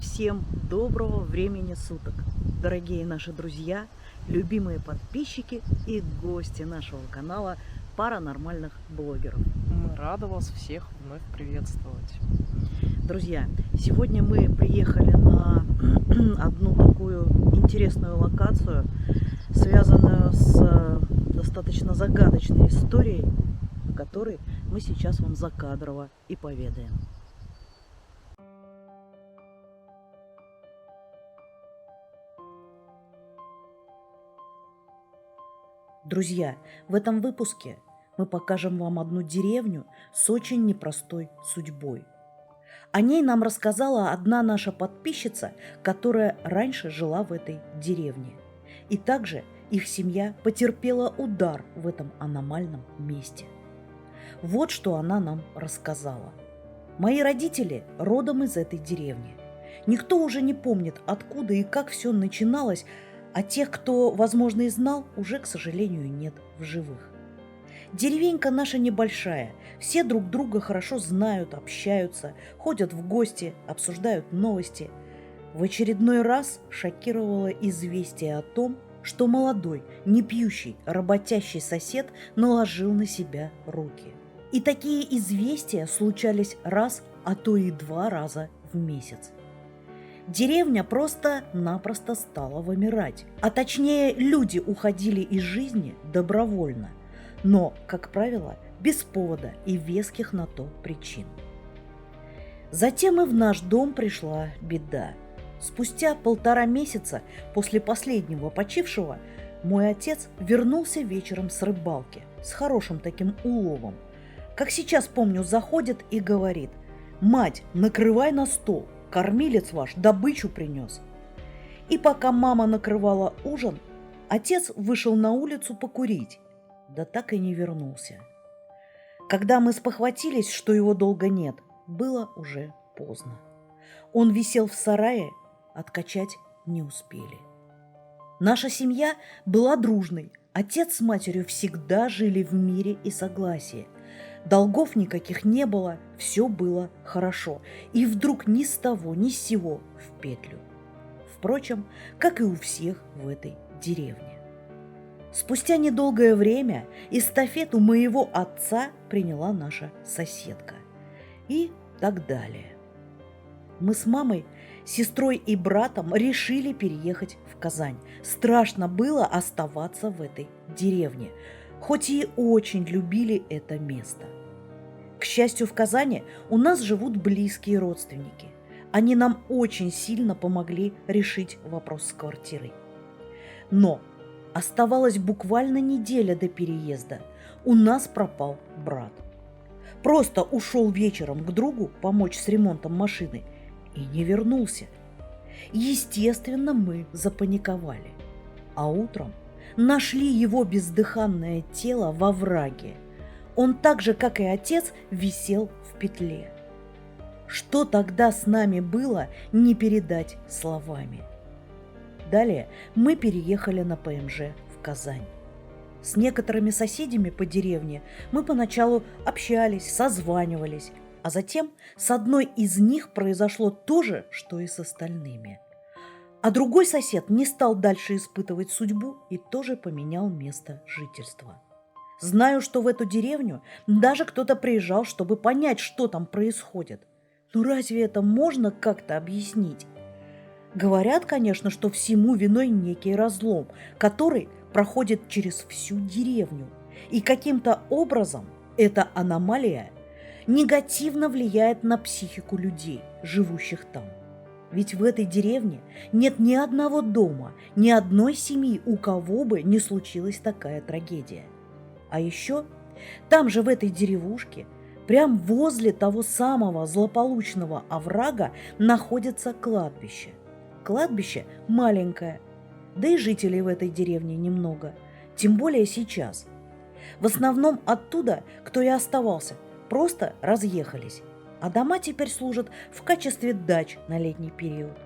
Всем доброго времени суток, дорогие наши друзья, любимые подписчики и гости нашего канала паранормальных блогеров. Мы рады вас всех вновь приветствовать. Друзья, сегодня мы приехали на одну такую интересную локацию, связанную с достаточно загадочной историей, о которой мы сейчас вам закадрово и поведаем. Друзья, в этом выпуске мы покажем вам одну деревню с очень непростой судьбой. О ней нам рассказала одна наша подписчица, которая раньше жила в этой деревне. И также их семья потерпела удар в этом аномальном месте. Вот что она нам рассказала. Мои родители родом из этой деревни. Никто уже не помнит, откуда и как все начиналось, а тех, кто, возможно, и знал, уже, к сожалению, нет в живых. Деревенька наша небольшая, все друг друга хорошо знают, общаются, ходят в гости, обсуждают новости. В очередной раз шокировало известие о том, что молодой, непьющий, работящий сосед наложил на себя руки. И такие известия случались раз, а то и 2 раза в месяц. Деревня просто-напросто стала вымирать. А точнее, люди уходили из жизни добровольно. Но, как правило, без повода и веских на то причин. Затем и в наш дом пришла беда. Спустя 1,5 месяца после последнего почившего мой отец вернулся вечером с рыбалки с хорошим таким уловом. Как сейчас помню, заходит и говорит: «Мать, накрывай на стол. Кормилец ваш добычу принес». И пока мама накрывала ужин, отец вышел на улицу покурить, да так и не вернулся. Когда мы спохватились, что его долго нет, было уже поздно. Он висел в сарае, откачать не успели. Наша семья была дружной. Отец с матерью всегда жили в мире и согласии. Долгов никаких не было, все было хорошо. И вдруг ни с того, ни с сего в петлю. Впрочем, как и у всех в этой деревне. Спустя недолгое время эстафету моего отца приняла наша соседка. И так далее. Мы с мамой, сестрой и братом решили переехать в Казань. Страшно было оставаться в этой деревне, хоть и очень любили это место. К счастью, в Казани у нас живут близкие родственники. Они нам очень сильно помогли решить вопрос с квартирой. Но оставалась буквально неделя до переезда. У нас пропал брат. Просто ушел вечером к другу помочь с ремонтом машины и не вернулся. Естественно, мы запаниковали. А утром нашли его бездыханное тело во враге. Он так же, как и отец, висел в петле. Что тогда с нами было, не передать словами. Далее мы переехали на ПМЖ в Казань. С некоторыми соседями по деревне мы поначалу общались, созванивались, а затем с одной из них произошло то же, что и с остальными. А другой сосед не стал дальше испытывать судьбу и тоже поменял место жительства. Знаю, что в эту деревню даже кто-то приезжал, чтобы понять, что там происходит. Но разве это можно как-то объяснить? Говорят, конечно, что всему виной некий разлом, который проходит через всю деревню. И каким-то образом эта аномалия негативно влияет на психику людей, живущих там. Ведь в этой деревне нет ни одного дома, ни одной семьи, у кого бы не случилась такая трагедия. А еще там же в этой деревушке, прям возле того самого злополучного оврага, находится кладбище. Кладбище маленькое, да и жителей в этой деревне немного, тем более сейчас. В основном оттуда, кто и оставался, просто разъехались, а дома теперь служат в качестве дач на летний период.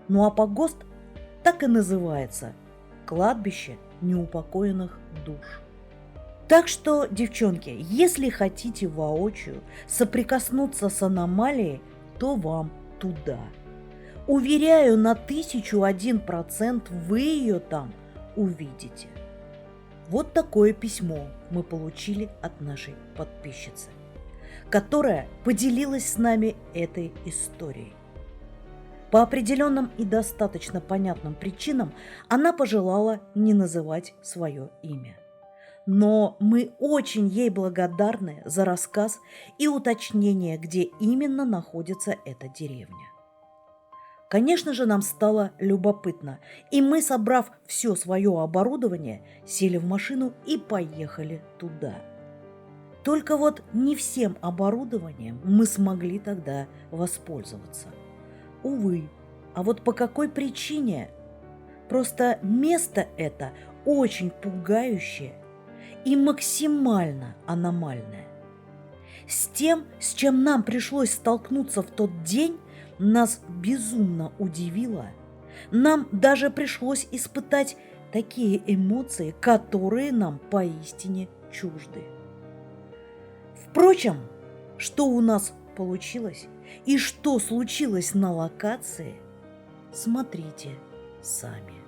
Ну а погост так и называется – кладбище неупокоенных душ. Так что, девчонки, если хотите воочию соприкоснуться с аномалией, то вам туда. Уверяю, на 1001% вы ее там увидите. Вот такое письмо мы получили от нашей подписчицы, которая поделилась с нами этой историей. По определенным и достаточно понятным причинам она пожелала не называть свое имя. Но мы очень ей благодарны за рассказ и уточнение, где именно находится эта деревня. Конечно же, нам стало любопытно, и мы, собрав все свое оборудование, сели в машину и поехали туда. Только вот не всем оборудованием мы смогли тогда воспользоваться. Увы, а вот по какой причине? Просто место это очень пугающее и максимально аномальное. С тем, с чем нам пришлось столкнуться в тот день, нас безумно удивило. Нам даже пришлось испытать такие эмоции, которые нам поистине чужды. Впрочем, что у нас получилось и что случилось на локации, смотрите сами.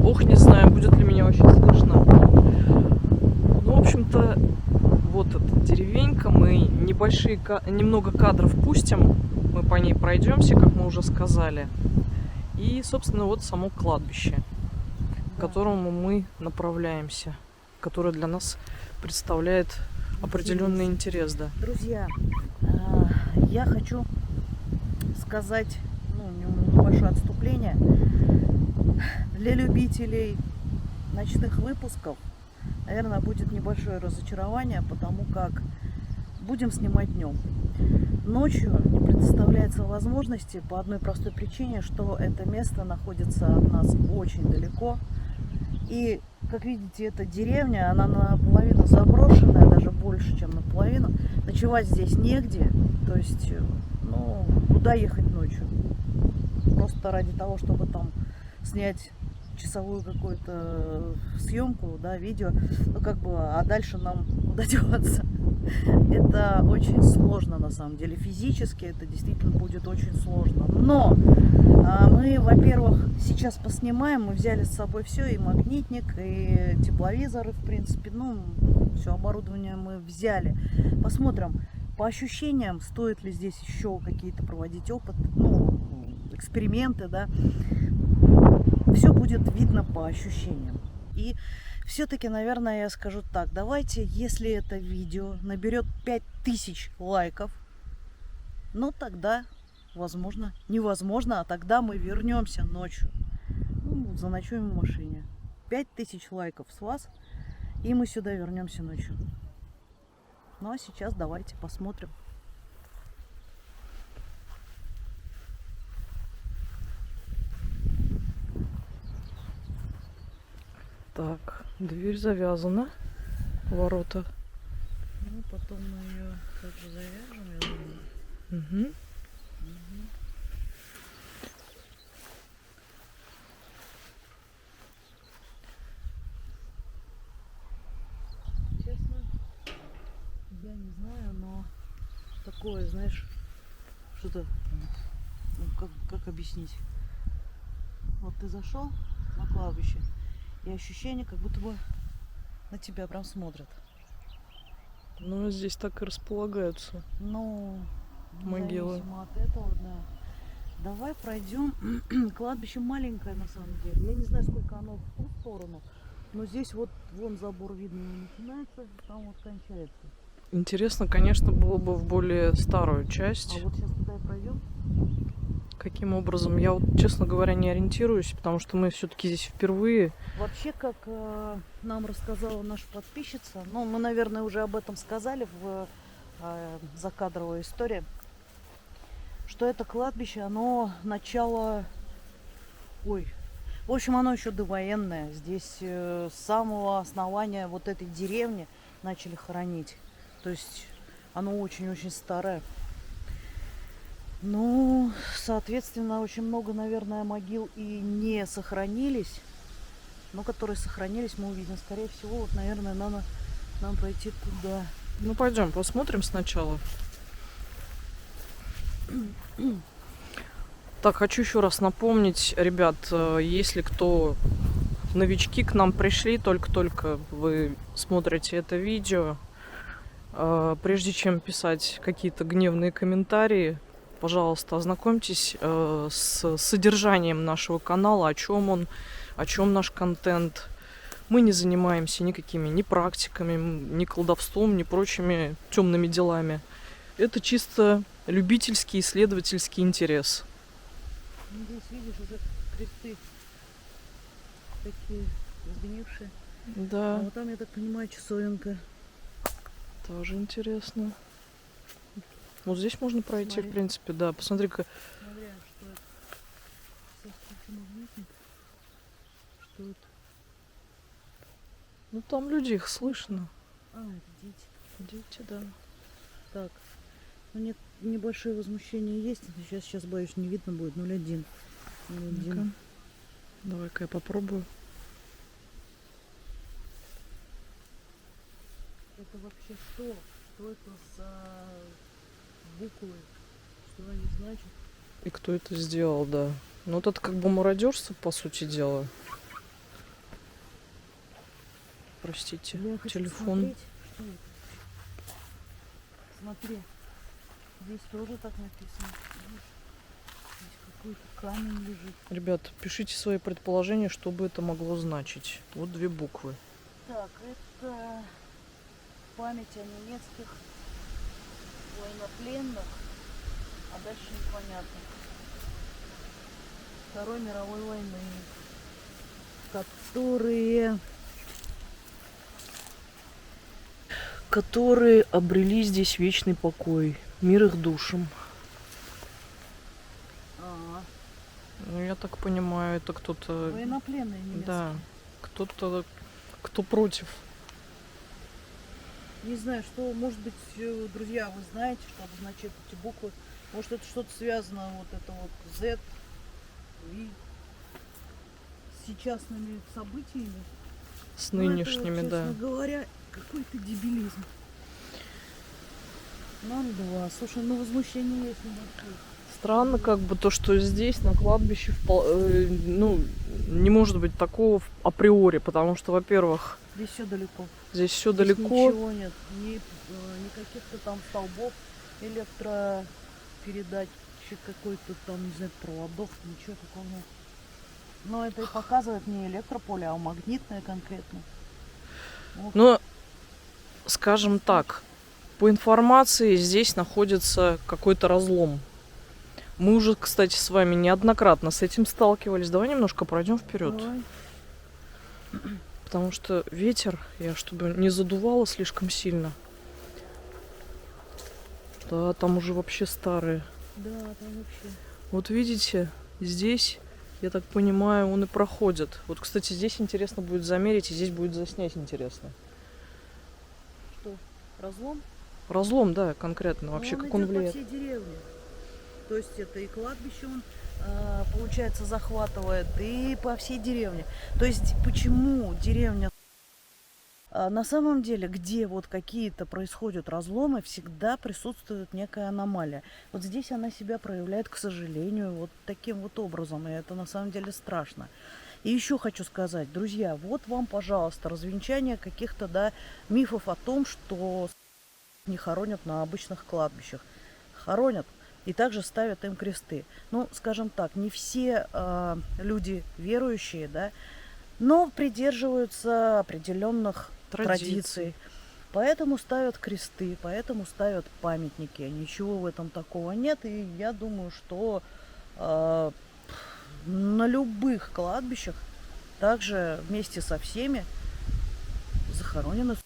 Ох, не знаю, будет ли меня вообще слышно. Ну, в общем-то, вот эта деревенька. Мы немного кадров пустим. Мы по ней пройдемся, как мы уже сказали. И, собственно, вот само кладбище, к которому мы направляемся, которое для нас представляет определенный интерес, да. Друзья, я хочу сказать небольшое отступление. Для любителей ночных выпусков, наверное, будет небольшое разочарование, потому как будем снимать днем. Ночью не предоставляется возможности по одной простой причине, что это место находится от нас очень далеко. И, как видите, эта деревня, она наполовину заброшенная, даже больше, чем наполовину. Ночевать здесь негде, то есть, куда ехать ночью? Просто ради того, чтобы там снять часовую какую-то съемку, да, видео, а дальше нам куда деваться? Это очень сложно, на самом деле, физически это действительно будет очень сложно. Но мы, во-первых, сейчас поснимаем, мы взяли с собой все, и магнитник, и тепловизоры, в принципе, все оборудование мы взяли. Посмотрим, по ощущениям, стоит ли здесь еще какие-то проводить опыт, эксперименты, да. Все будет видно по ощущениям. И все-таки, наверное, я скажу так. Давайте, если это видео наберет 5000 лайков, тогда, возможно, невозможно, а тогда мы вернемся ночью. Заночуем в машине. 5000 лайков с вас, и мы сюда вернемся ночью. А сейчас давайте посмотрим. Так, дверь завязана, ворота. Потом мы ее также завяжем, я думаю. такое, знаешь, что-то, ну, как объяснить? Вот ты зашел на кладбище, и ощущение, как будто бы на тебя прям смотрят. Ну, здесь так и располагаются Ну, могилы. независимо от этого, да. Давай пройдем. Кладбище маленькое на самом деле. Я не знаю, сколько оно в ту сторону, но здесь вот вон забор видно не начинается, там вот кончается. Интересно, конечно, было бы в более старую А часть. вот сейчас туда и пройдем. Каким образом? Я вот, честно говоря, не ориентируюсь, потому что мы все-таки здесь впервые. Вообще, как нам рассказала наша подписчица, ну, мы, наверное, уже об этом сказали в закадровой истории, что это кладбище, оно начало... Ой, в общем, оно еще довоенное. Здесь с самого основания вот этой деревни начали хоронить. То есть оно очень-очень старое. Ну, соответственно, очень много, наверное, могил и не сохранились. Но которые сохранились, мы увидим. Скорее всего, вот, наверное, надо нам пойти туда. Ну, пойдем, посмотрим сначала. Так, хочу еще раз напомнить, ребят, если кто новички к нам пришли, только-только вы смотрите это видео, прежде чем писать какие-то гневные комментарии, пожалуйста, ознакомьтесь с содержанием нашего канала, о чем наш контент. Мы не занимаемся никакими ни практиками, ни колдовством, ни прочими темными делами. Это чисто любительский исследовательский интерес. Здесь, видишь, уже кресты такие сгнившие. Да. А вот там, я так понимаю, часовенка. Тоже интересно. Вот здесь можно пройти, Смотри. в принципе, да. Посмотри-ка. Смотря, что это. Сейчас магнитник. Что это? Ну там люди, их слышно. А, это дети. Дети, да. Так. Ну, нет, небольшое возмущение есть. Сейчас боюсь, не видно будет. 0,1. 0,1. Ну-ка. Давай-ка я попробую. Это вообще что? Что это за буквы? Что они значат? И кто это сделал, да. Ну вот это как бы мародерство, по сути дела. Простите, Я хочу телефон. посмотреть, что это. Смотри. Здесь тоже так написано. Видишь? Здесь какой-то камень лежит. Ребят, пишите свои предположения, что бы это могло значить. Вот 2 буквы. Так, это память о немецких военнопленных, а дальше непонятно. Второй мировой войны, которые обрели здесь вечный покой. Мир их душам. Ну, я так понимаю, это кто-то... военнопленные немецкие. Да, кто-то, кто против. Не знаю, что, может быть, друзья, вы знаете, что обозначают эти буквы. Может, это что-то связано, вот это вот Z и с сейчасными событиями. С Ну, нынешними, это, да. честно говоря, какой-то дебилизм. 0,2. Слушай, ну возмущение есть небольшое. Странно, как бы то, что здесь на кладбище ну, не может быть такого априори, потому что, во-первых, Здесь все далеко. здесь все Здесь далеко. ничего нет. Ни каких-то там столбов, электропередатчик какой-то там, не знаю, проводов, ничего такого нет. Но это и показывает не электрополе, а магнитное конкретно. Вот. Но, скажем так, по информации здесь находится какой-то разлом. Мы уже, кстати, с вами неоднократно с этим сталкивались. Давай немножко пройдем вперед. Давай. Потому что ветер, чтобы не задувало слишком сильно. Да, там уже вообще старые. Да, там вообще. Вот видите, здесь, я так понимаю, он и проходит. Вот, кстати, здесь интересно будет замерить, и здесь будет заснять интересно. Что? Разлом? Разлом, да, конкретно. Вообще, как он идет влияет. по всей деревне. То есть это и кладбище он, получается, захватывает, и по всей деревне. То есть почему деревня На самом деле, где вот какие-то происходят разломы, всегда присутствует некая аномалия. Вот здесь она себя проявляет, к сожалению, вот таким вот образом, и это на самом деле страшно. И еще хочу сказать, друзья, вот вам, пожалуйста, развенчание каких-то, да, мифов о том, что не хоронят на обычных кладбищах. Хоронят и также ставят им кресты. Ну, скажем так, не все люди верующие, да, но придерживаются определенных традиций. Поэтому ставят кресты, поэтому ставят памятники. Ничего в этом такого нет. И я думаю, что на любых кладбищах также вместе со всеми захоронены.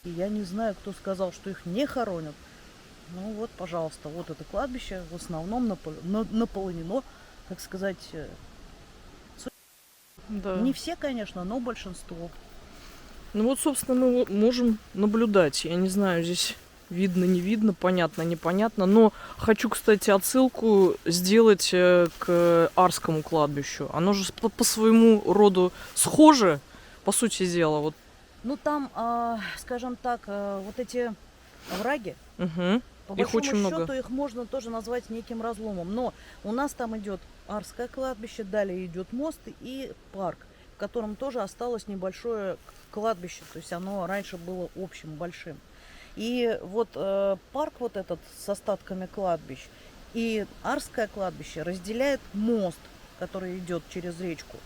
И я не знаю, кто сказал, что их не хоронят. Ну вот, пожалуйста, вот это кладбище в основном наполнено, как сказать, Да. не все, конечно, но большинство. Ну вот, собственно, мы можем наблюдать. Я не знаю, здесь видно, не видно, понятно, непонятно. Но хочу, кстати, отсылку сделать к Арскому кладбищу. Оно же по своему роду схоже, по сути дела. Вот. Ну там, скажем так, вот эти овраги, Угу. по Их очень большому много. счету их можно тоже назвать неким разломом. Но у нас там идет Арское кладбище, далее идет мост и парк, в котором тоже осталось небольшое кладбище. То есть оно раньше было общим, большим. И вот парк вот этот с остатками кладбищ и Арское кладбище разделяет мост, который идет через речку.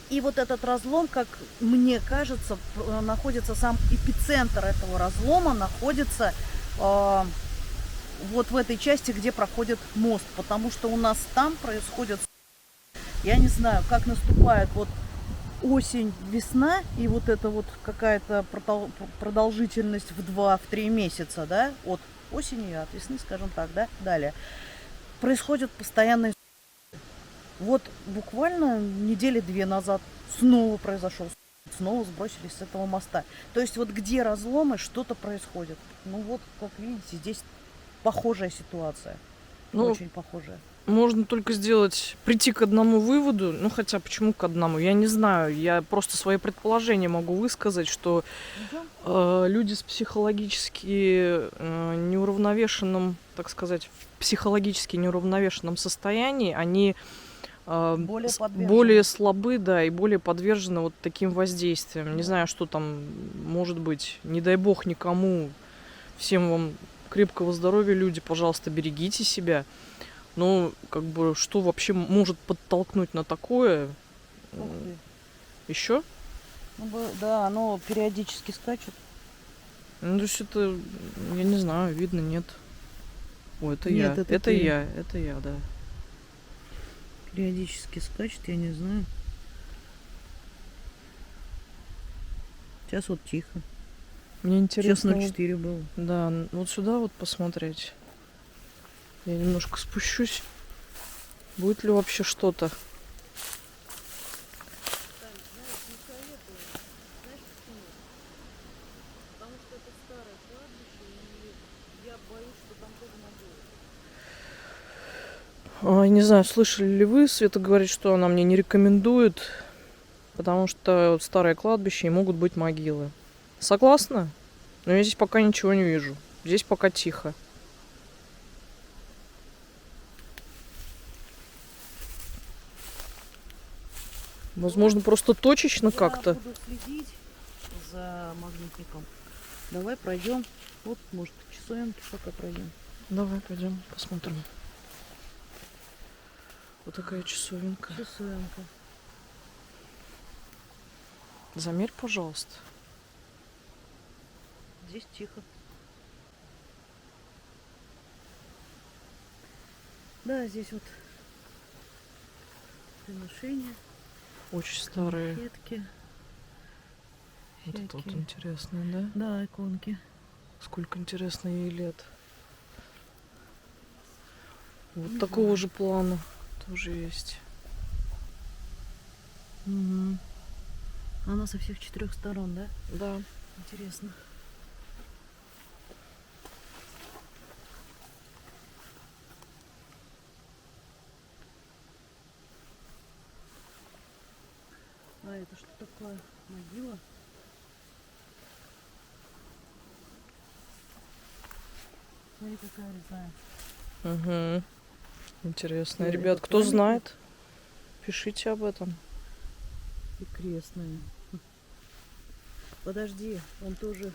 И вот этот разлом, как мне кажется, находится сам эпицентр этого разлома, находится вот в этой части, где проходит мост. Потому что у нас там происходит, я не знаю, как наступает вот осень, весна, и вот это вот какая-то продолжительность в 2-3 месяца, да, от осени, от весны, скажем так, да, далее. Происходит постоянный. Вот буквально недели 2 назад снова произошел, снова сбросились с этого моста. То есть вот где разломы, что-то происходит. Ну вот, как видите, здесь похожая ситуация. Ну, очень похожая. можно только прийти к одному выводу. Ну, хотя почему к одному? Я не знаю. Я просто свои предположения могу высказать, что люди с психологически неуравновешенным, так сказать, в психологически неуравновешенном состоянии, они более слабы, да, и более подвержены вот таким воздействиям. Да. Не знаю, что там может быть. Не дай бог никому. Всем вам крепкого здоровья, люди, пожалуйста, берегите себя. Но, как бы, что вообще может подтолкнуть на такое? Еще? Ну, да, оно периодически скачет. Ну, то есть это, я не знаю, видно, нет. О, это нет, я. Это я, да. Периодически скачет, я не знаю. Сейчас вот тихо. Мне интересно. Сейчас 0,4 было. Да, вот сюда вот посмотреть. Я немножко спущусь. Будет ли вообще что-то? Не знаю, слышали ли вы, Света говорит, что она мне не рекомендует, потому что старое кладбище и могут быть могилы. Согласна? Но я здесь пока ничего не вижу. Здесь пока тихо. Возможно, просто точечно как-то. Я буду следить за магнитником. Давай пройдем. Вот, может, часовенки пока пройдем. Давай пойдем посмотрим. Вот такая часовенка. Часовенка. Замерь, пожалуйста. Здесь тихо. Да, здесь вот приношения. Очень старые. Конфетки. Вот это вот интересно, да? Да, иконки. Сколько интересно ей лет. Вот такого же плана тоже есть. Угу. Она со всех 4 сторон, да? Да. Интересно. А это что такое? Могила? Смотри, какая резная. Угу. Интересно. Это Ребят, кто памятник? знает, пишите об этом. И крестная. Подожди, он тоже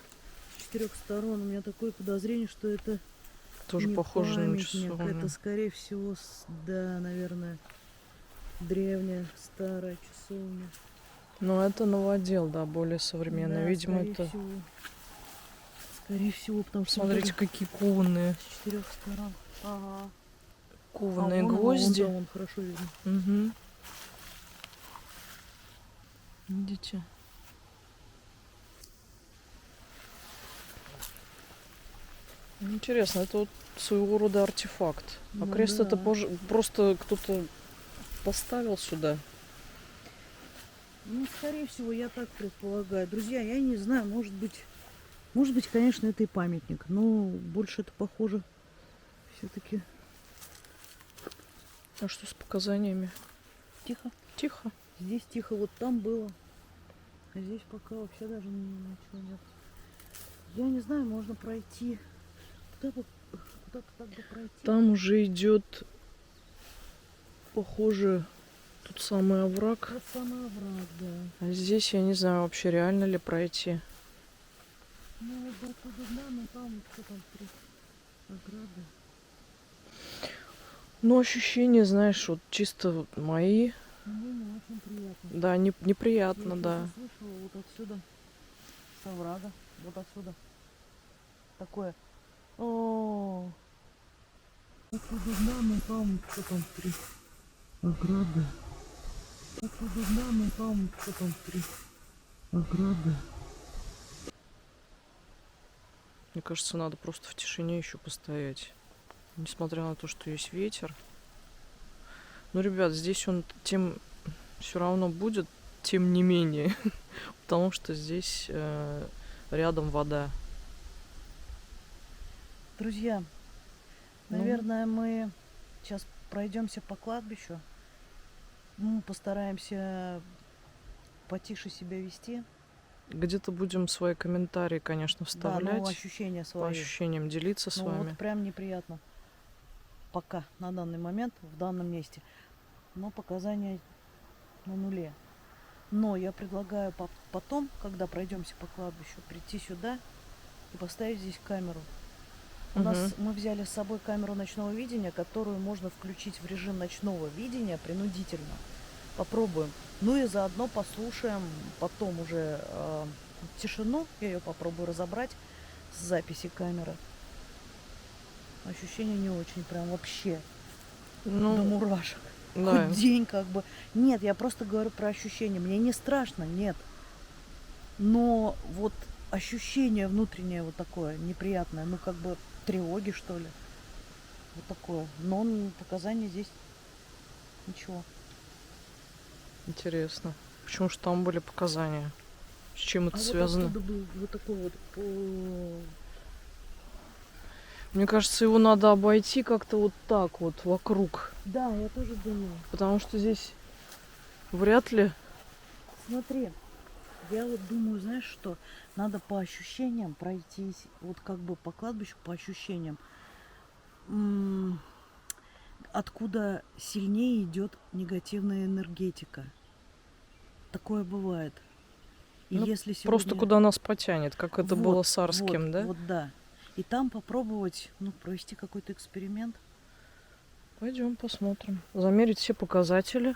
с 4 сторон. У меня такое подозрение, что это Тоже не похоже на памятник. часовню. Это, скорее всего, да, наверное, древняя старая часовня. Но это новодел, да, более современный. Да, Видимо, скорее это... всего. Скорее всего, потому что он Смотрите, тоже какие кованые, с 4 сторон. Ага. кованные вон гвозди. он хорошо видно. Угу. Видите? Интересно, это вот своего рода артефакт. А Ну крест это да. просто кто-то поставил сюда. Ну, скорее всего, я так предполагаю. Друзья, я не знаю, может быть, конечно, это и памятник, но больше это похоже все-таки. А что с показаниями? Тихо. Тихо. Здесь тихо, вот там было. А здесь пока вообще даже ничего нет. Я не знаю, можно пройти. Куда-то так бы пройти. Там уже идет, похоже, тут самый овраг. Вот самый овраг, да. А здесь я не знаю вообще, реально ли пройти. Ну, вот до туда, да, но там что там, три ограды. Ну, ощущения, знаешь, вот чисто вот мои. Мне не очень приятно. Да, неприятно, Я да. слышала вот отсюда, с оврага, вот отсюда. Такое. О, отсюда дна, но там что там, три ограды. Отсюда дна, но там что там, три ограды. Мне кажется, надо просто в тишине еще постоять. Несмотря на то, что есть ветер. Ну, ребят, здесь он тем все равно будет, тем не менее. Потому что здесь рядом вода. Друзья, наверное, мы сейчас пройдемся по кладбищу. Мы постараемся потише себя вести. Где-то будем свои комментарии, конечно, вставлять. Да, ну, ощущения свои. По ощущениям делиться с вами. Вот прям неприятно. Пока, на данный момент, в данном месте. Но показания на нуле. Но я предлагаю потом, когда пройдемся по кладбищу, прийти сюда и поставить здесь камеру. Мы взяли с собой камеру ночного видения, которую можно включить в режим ночного видения принудительно. Попробуем. Ну и заодно послушаем потом уже тишину. Я ее попробую разобрать с записи камеры. Ощущения не очень, прям вообще Ну, до мурашек. да. Хоть день как бы. Нет, я просто говорю про ощущения. Мне не страшно, нет. Но вот ощущение внутреннее вот такое неприятное, ну как бы тревоги, что ли. Вот такое. Но показания здесь ничего. Интересно. Почему же там были показания? С чем это связано? Вот был вот такой вот. Мне кажется, его надо обойти как-то вот так вот вокруг. Да, я тоже думаю. Потому что здесь вряд ли. Смотри, я вот думаю, знаешь что, надо по ощущениям пройтись, вот как бы по кладбищу по ощущениям. Откуда сильнее идет негативная энергетика. Такое бывает. И Ну, если сегодня... Просто куда нас потянет, как это Вот, было с Арским, вот, да? Вот да. И там попробовать, провести какой-то эксперимент. Пойдем посмотрим. Замерить все показатели.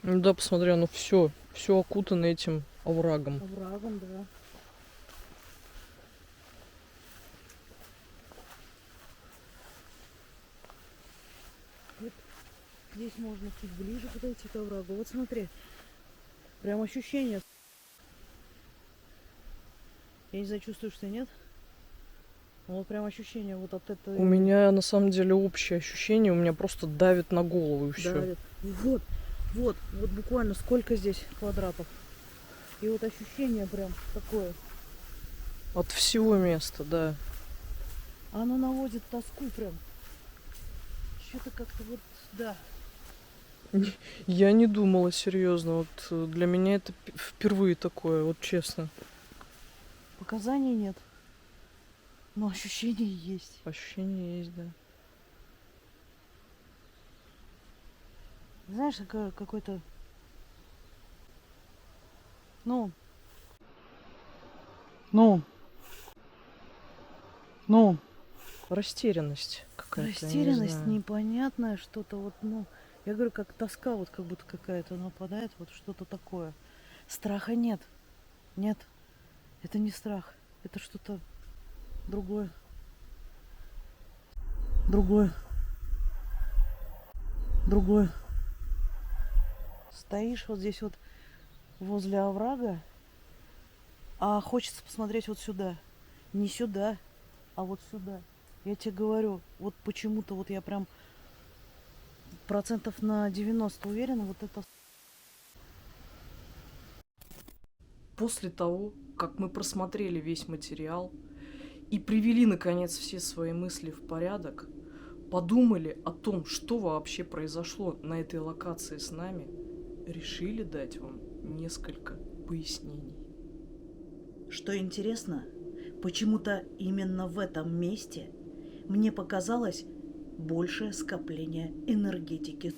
Ну да, посмотри, оно все окутано этим оврагом. Оврагом, да. Вот здесь можно чуть ближе подойти к оврагу. Вот смотри, прям ощущение. Я не знаю, чувствуешь ты, нет? Вот прям ощущение вот от этой... У меня на самом деле общее ощущение, у меня просто давит на голову и все. давит. Вот буквально сколько здесь квадратов. И вот ощущение прям такое. От всего места, да. Оно наводит тоску прям. Что-то как-то вот, да. Я не думала серьезно. Вот для меня это впервые такое, вот честно. Показаний нет. Но ощущение есть. Ощущение есть, да. Знаешь, какой-то... Ну... Растерянность какая-то. Растерянность непонятная, что-то вот, ну... Я говорю, как тоска вот как будто какая-то нападает, вот что-то такое. Страха нет. Нет. Это не страх. Это что-то другое. Другое. Стоишь вот здесь вот возле оврага, а хочется посмотреть вот сюда. Не сюда, а вот сюда. Я тебе говорю, вот почему-то вот я прям процентов на 90 уверена, вот это... После того, как мы просмотрели весь материал и привели, наконец, все свои мысли в порядок, подумали о том, что вообще произошло на этой локации с нами, решили дать вам несколько пояснений. Что интересно, почему-то именно в этом месте мне показалось большее скопление энергетики.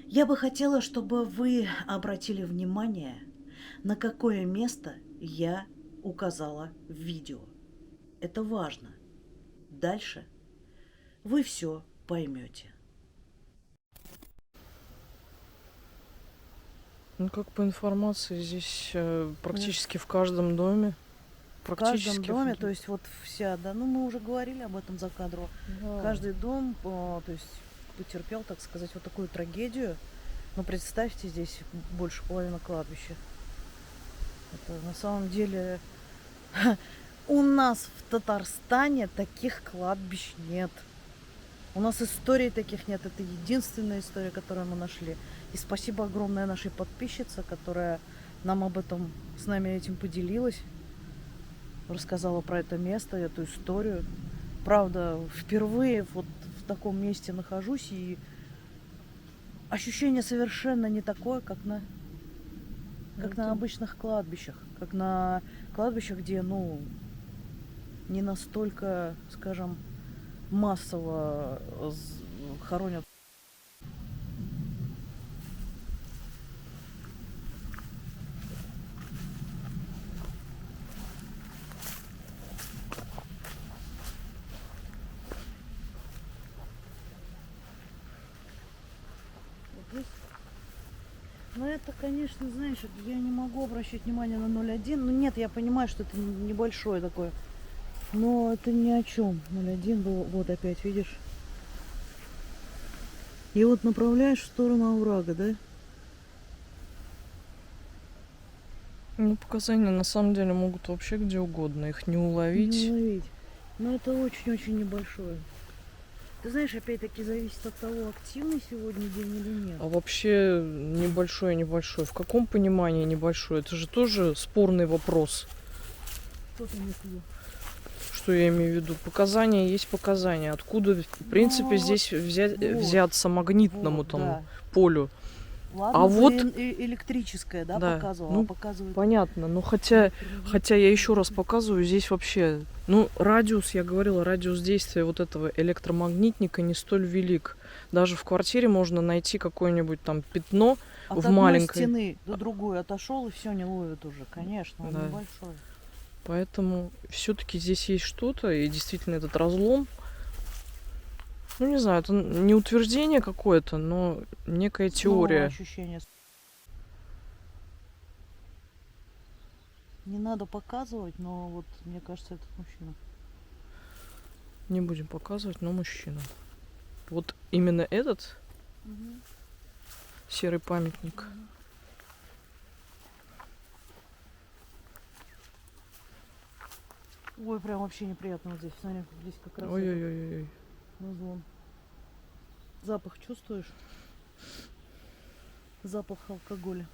Я бы хотела, чтобы вы обратили внимание, на какое место я указала в видео. Это важно. Дальше вы все поймете. Ну, как по информации, здесь практически в каждом доме. В каждом доме, то есть вот вся, да, ну мы уже говорили об этом за кадром. Да. Каждый дом, то есть потерпел, так сказать, вот такую трагедию. Но представьте, здесь больше половины кладбища. Это на самом деле у нас в Татарстане таких кладбищ нет. У нас историй таких нет. Это единственная история, которую мы нашли. И спасибо огромное нашей подписчице, которая нам об этом, с нами этим поделилась. Рассказала про это место, эту историю. Правда, впервые вот в таком месте нахожусь, и ощущение совершенно не такое, как на обычных кладбищах. Как на кладбищах, где, ну, не настолько, скажем, массово хоронят. Ну, это, конечно, знаешь, я не могу обращать внимание на 0,1. Ну, нет, я понимаю, что это небольшое такое. Но это ни о чем. 0,1 было. Вот опять, видишь? И вот направляешь в сторону оврага, да? Ну, показания на самом деле могут вообще где угодно. Их не уловить. Не уловить. Но это очень-очень небольшое. Ты знаешь, опять-таки зависит от того, активный сегодня день или нет. А вообще небольшое. В каком понимании небольшое? Это же тоже спорный вопрос. Что ты имеешь в виду? Что я имею в виду? Показания есть показания. Откуда, в принципе, здесь взяться магнитному вот, там да. полю? Ладно, А вот электрическое, да, да, показывала, ну, показывает. понятно, но хотя я еще раз показываю, здесь вообще, ну, радиус, я говорила, радиус действия вот этого электромагнитника не столь велик. Даже в квартире можно найти какое-нибудь там пятно от в маленькой стены до другой отошел, и все не ловит уже, конечно, он да. небольшой. Поэтому все-таки здесь есть что-то, и действительно этот разлом Ну, не знаю, это не утверждение какое-то, но некая Ну, теория. ощущение. Не надо показывать, но вот мне кажется, этот мужчина. Не будем показывать, но мужчина. Вот именно этот серый памятник. Ой, прям вообще неприятно вот здесь. Смотри, здесь как раз Ой-ой-ой. назвон. Запах чувствуешь? Запах алкоголя.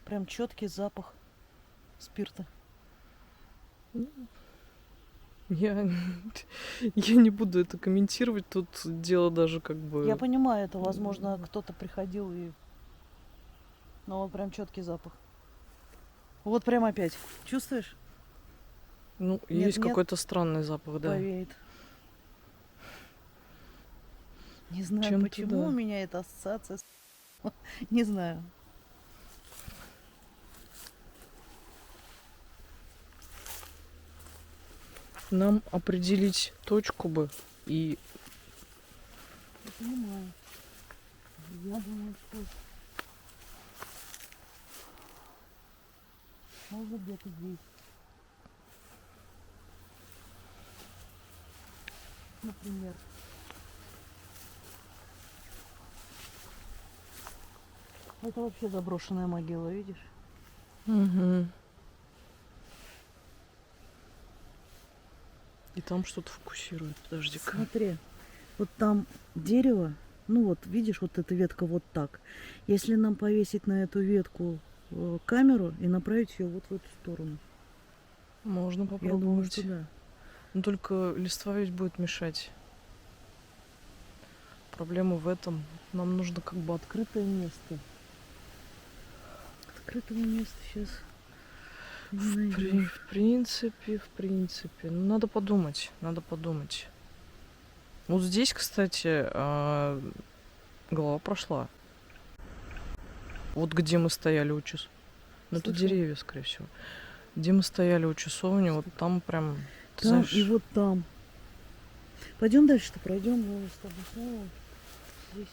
Прям четкий запах спирта. Я не буду это комментировать. Тут дело даже как бы... Я понимаю это, возможно, кто-то приходил и... Но вот прям четкий запах. Вот прям опять. Чувствуешь? Ну, Нет, есть нет. какой-то странный запах, да. Повеет. Не знаю, Чем-то почему да. у меня эта ассоциация с... Не знаю. Нам определить точку бы и... Я понимаю. Я думаю, что... Может, где-то здесь. Например. Это вообще заброшенная могила, видишь? Угу. И там что-то фокусирует. Подожди-ка. Смотри, вот там дерево, ну вот, видишь, вот эта ветка вот так. Если нам повесить на эту ветку камеру и направить ее вот в эту сторону. Можно Я думаю, попробовать. что да. Но только листва ведь будет мешать. Проблема в этом. Нам нужно как бы Открытое место. Открытого места сейчас не найдешь. В принципе. Ну, надо подумать, надо подумать. Вот здесь, кстати, голова прошла. Вот где мы стояли у часовни. Ну, это Слышала? деревья, скорее всего. Где мы стояли у часовни, вот там прям, ты Там знаешь... и вот там. Пойдем дальше-то пройдем, мы с тобой снова здесь.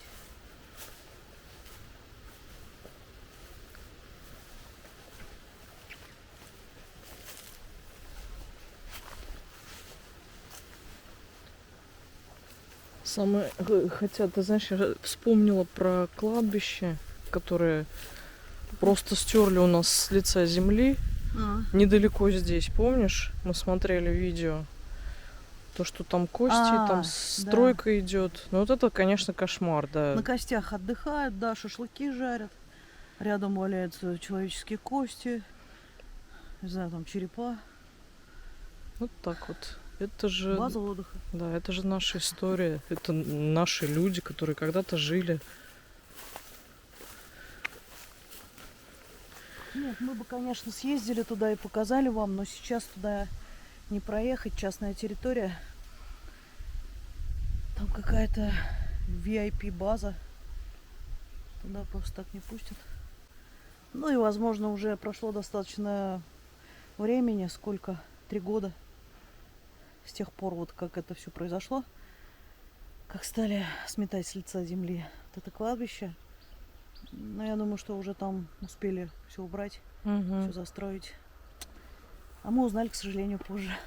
Самое... Хотя, ты знаешь, я вспомнила про кладбище, которое просто стерли у нас с лица земли. Недалеко здесь, помнишь? Мы смотрели видео. То, что там кости, там стройка идет. Ну вот это, конечно, кошмар, да. На костях отдыхают, да, шашлыки жарят. Рядом валяются человеческие кости. Не знаю, там черепа. Вот так вот. Это же... База отдыха. Да, это же наша история. Это наши люди, которые когда-то жили. Нет, мы бы, конечно, съездили туда и показали вам, но сейчас туда не проехать, частная территория. Там какая-то VIP-база. Туда просто так не пустят. Ну и, возможно, уже прошло достаточно времени, сколько? 3 года. С тех пор, вот как это все произошло. Как стали сметать с лица земли вот это кладбище. Но я думаю, что уже там успели все убрать, все застроить. А мы узнали, к сожалению, позже.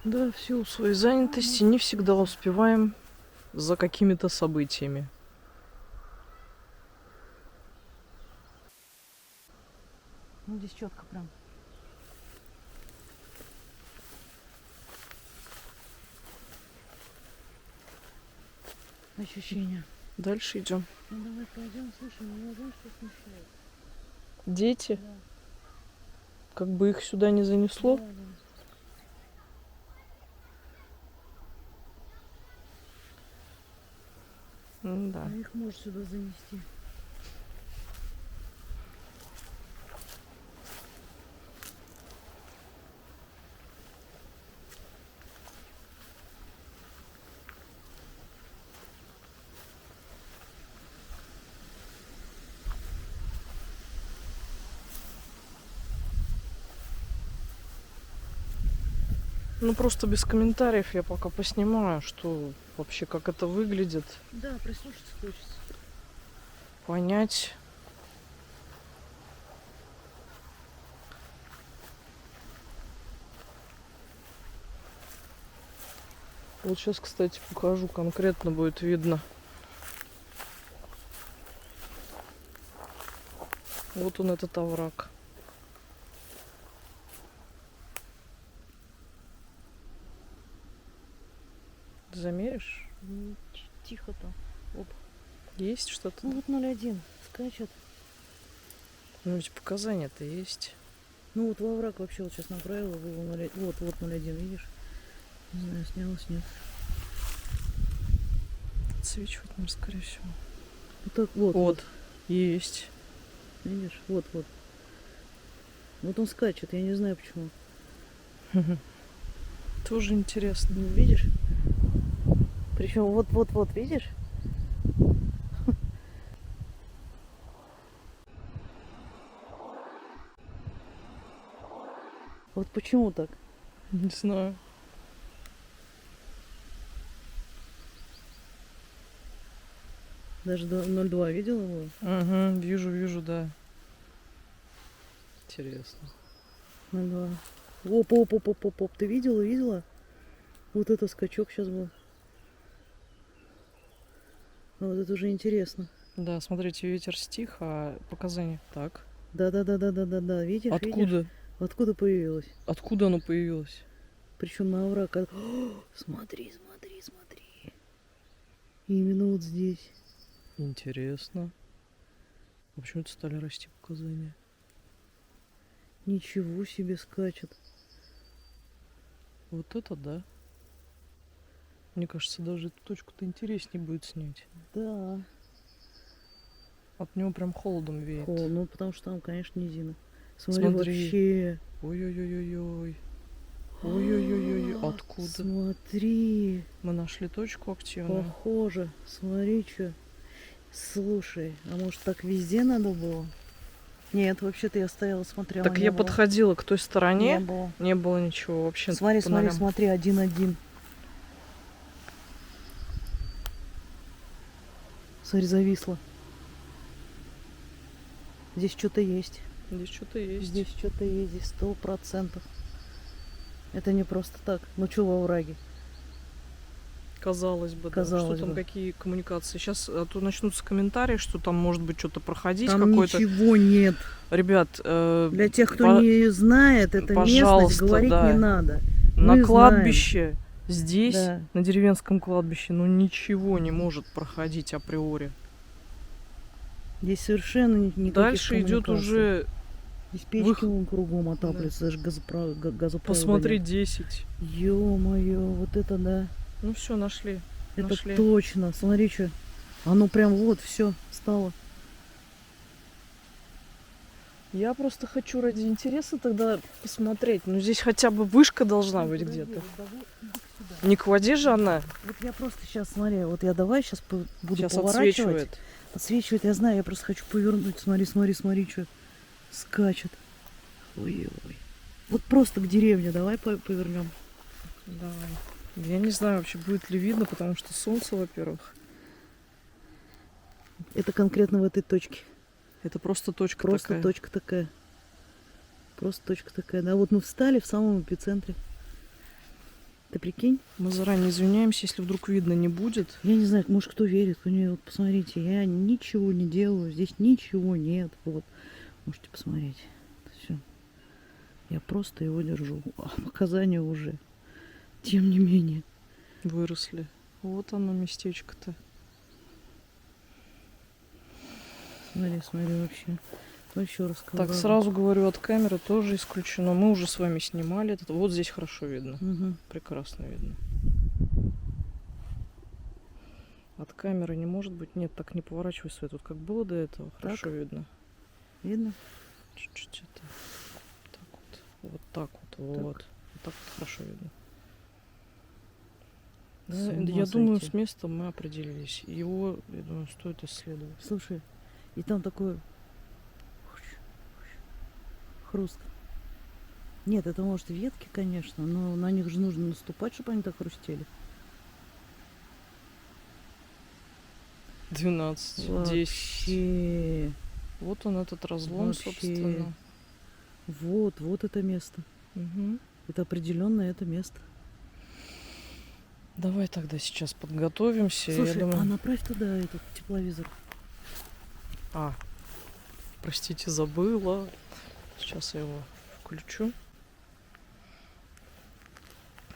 Да, в силу своей занятости не всегда успеваем за какими-то событиями. Ну, здесь четко прям. Ощущение. Дальше идем. Ну давай пойдем, слушай, меня знаешь, что смущает? Дети, Да. как бы их сюда не занесло. Да, да. Да. А их может сюда занести. Ну, просто без комментариев я пока поснимаю, что вообще, как это выглядит, Да, прислушаться хочется. понять. Вот сейчас, кстати, покажу, конкретно будет видно. Вот он, этот овраг. Замеришь? Тихо там. Оп. Есть что-то? Ну вот 0,1 скачет. Ну ведь показания-то есть. Ну вот во враг вообще вот сейчас направила, было 0,1. Вот 0,1, видишь? Не знаю, снялось, нет. Отсвечивать, наверное, скорее всего. Вот так вот. Вот. Есть. Видишь? Вот. Вот он скачет, я не знаю почему. Тоже интересно. Ну, видишь? Причем вот, видишь? Вот почему так? Не знаю. Даже 0,2 видела его? Угу, вижу, да. Интересно. 0,2. Оп. Ты видела? Вот это скачок сейчас был. А вот это уже интересно. Да, смотрите, ветер стих, а показания так. Да. Видишь? Откуда? Откуда появилось? Откуда оно появилось? Причем на овраг. О, смотри. Именно вот здесь. Интересно. А почему это стали расти показания? Ничего себе скачет. Вот это да. Мне кажется, даже эту точку-то интереснее будет снять. Да. От него прям холодом веет. Ну потому что там, конечно, низина. Смотри. Вообще. Ой-ой-ой-ой-ой. Ой-ой-ой-ой. Откуда? Смотри. Мы нашли точку активную. Похоже. Смотри, что. Слушай, а может так везде надо было? Нет, вообще-то я стояла, смотрела. Так я подходила к той стороне. Не было. Не было ничего вообще. Смотри, 1,1. Смотри, зависло. Здесь что-то есть. Здесь что-то есть. Здесь 100%. Это не просто так. Ну что во враге? Казалось бы, Казалось да. Что там, бы. какие коммуникации. Сейчас а то начнутся комментарии, что там может быть что-то проходить. Там какой-то. ничего нет. Ребят, Для тех, кто не знает, это местность, говорить да. не надо. На Мы кладбище, здесь, Да. на деревенском кладбище, ну ничего не может проходить априори. Здесь совершенно никаких Дальше идет коммуникаций. уже. Здесь печки вон кругом отапливаются, даже газопровод. Посмотри, 10. Ё-моё, вот это да. Ну все, нашли. Это Нашли. точно. Смотри, что. Оно прям вот все стало. Я просто хочу ради интереса тогда посмотреть. Ну здесь хотя бы вышка должна быть где-то. Не к воде же она. Вот я просто сейчас, смотри, вот я давай сейчас буду Сейчас поворачивать. отсвечивает. Отсвечивает, я знаю, я просто хочу повернуть. Смотри, что скачет. Ой-ой. Вот просто к деревне давай повернем. Давай. Я не знаю вообще, будет ли видно, потому что солнце, во-первых. Это конкретно в этой точке. Это просто точка Просто такая. точка такая. Просто точка такая. Да, вот мы встали в самом эпицентре. Ты прикинь? Мы заранее извиняемся, если вдруг видно не будет. Я не знаю, может кто верит, кто нет. Вот посмотрите, я ничего не делаю, здесь ничего нет. Вот, можете посмотреть. Все. Я просто его держу. А показания уже. Тем не менее. Выросли. Вот оно местечко-то. Смотри, вообще. Еще раз Так, сразу говорю, от камеры тоже исключено. Мы уже с вами снимали этот. Вот здесь хорошо видно. Угу. Прекрасно видно. От камеры не может быть. Нет, так не поворачивай свет. Вот как было до этого, хорошо видно. Видно? Чуть-чуть это. Так вот. Вот так вот. Вот. Вот так вот хорошо видно. Да, я думаю, с местом мы определились. Его, я думаю, стоит исследовать. Слушай, и там такой хруст. Нет, это может ветки, конечно, но на них же нужно наступать, чтобы они так хрустели. 12, 10. Вообще. Вот он, этот разлом, Вообще. собственно. Вот это место. Мгм. Это определенно это место. Давай тогда сейчас подготовимся. Слушай, Я думаю... направь туда этот тепловизор. Простите, забыла. Сейчас я его включу.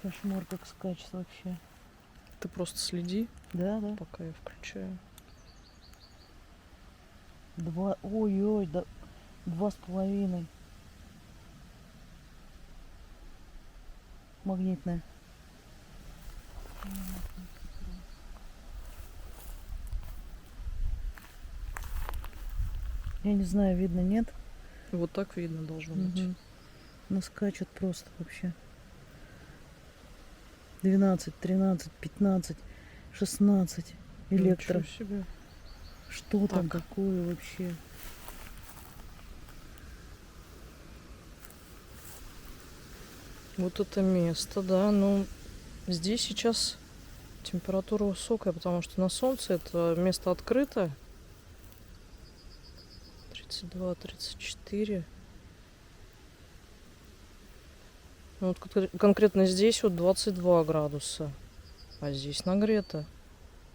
Кошмар, как скачет вообще. Ты просто следи, Да. пока я включаю. Ой-ой, да, 2,5. Магнитная. Я не знаю, видно, нет? Вот так видно должно быть. Мгм. Ну, скачут просто вообще. 12, 13, 15, 16. Электро. Ничего себе. Что там Так. такое вообще? Вот это место, да. Ну, здесь сейчас температура высокая, потому что на солнце это место открыто. 32, 34. Ну, вот конкретно здесь вот 22 градуса. А здесь нагрето.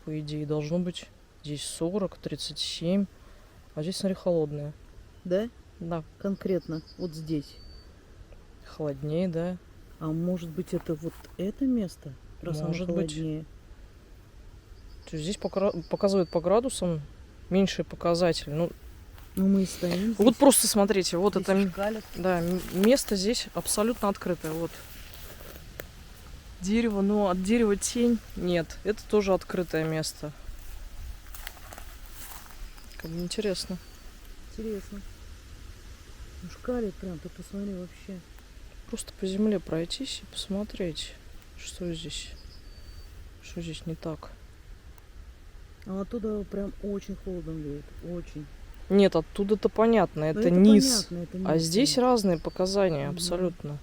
По идее, должно быть здесь 40, 37. А здесь, смотри, холодное. Да? Да, Конкретно вот здесь. холоднее, да. А может быть, это вот это место? Раз оно Может быть. холоднее. То есть здесь показывают по градусам меньший показатель. Ну, Ну, мы и стоим здесь. вот просто смотрите, вот Здесь это шкалят. да, место здесь абсолютно открытое. Вот дерево, но от дерева тень нет. Это тоже открытое место. Как бы интересно. Интересно. Ну, шкалит прям, ты посмотри вообще. Просто по земле пройтись и посмотреть, что здесь не так. А оттуда прям очень холодно веет. Очень. Нет, оттуда-то понятно, Но это низ. понятно, это А низ, здесь конечно. разные показания, Мгм. абсолютно.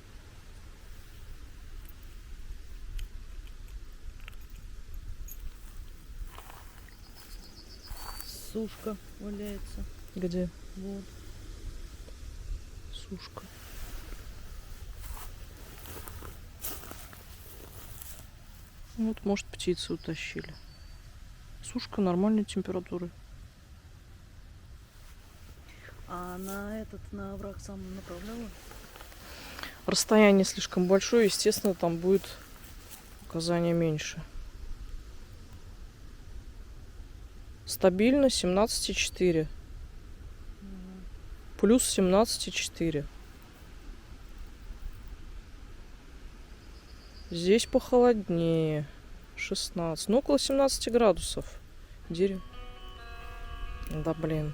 Сушка валяется. Где Вот. сушка? Вот, может, птицы утащили. Сушка нормальной температуры. А на овраг сам направляла? Расстояние слишком большое, естественно, там будет показания меньше. Стабильно 17,4. Плюс 17,4. Здесь похолоднее. 16. Ну, около 17 градусов. Дерево. Да, блин.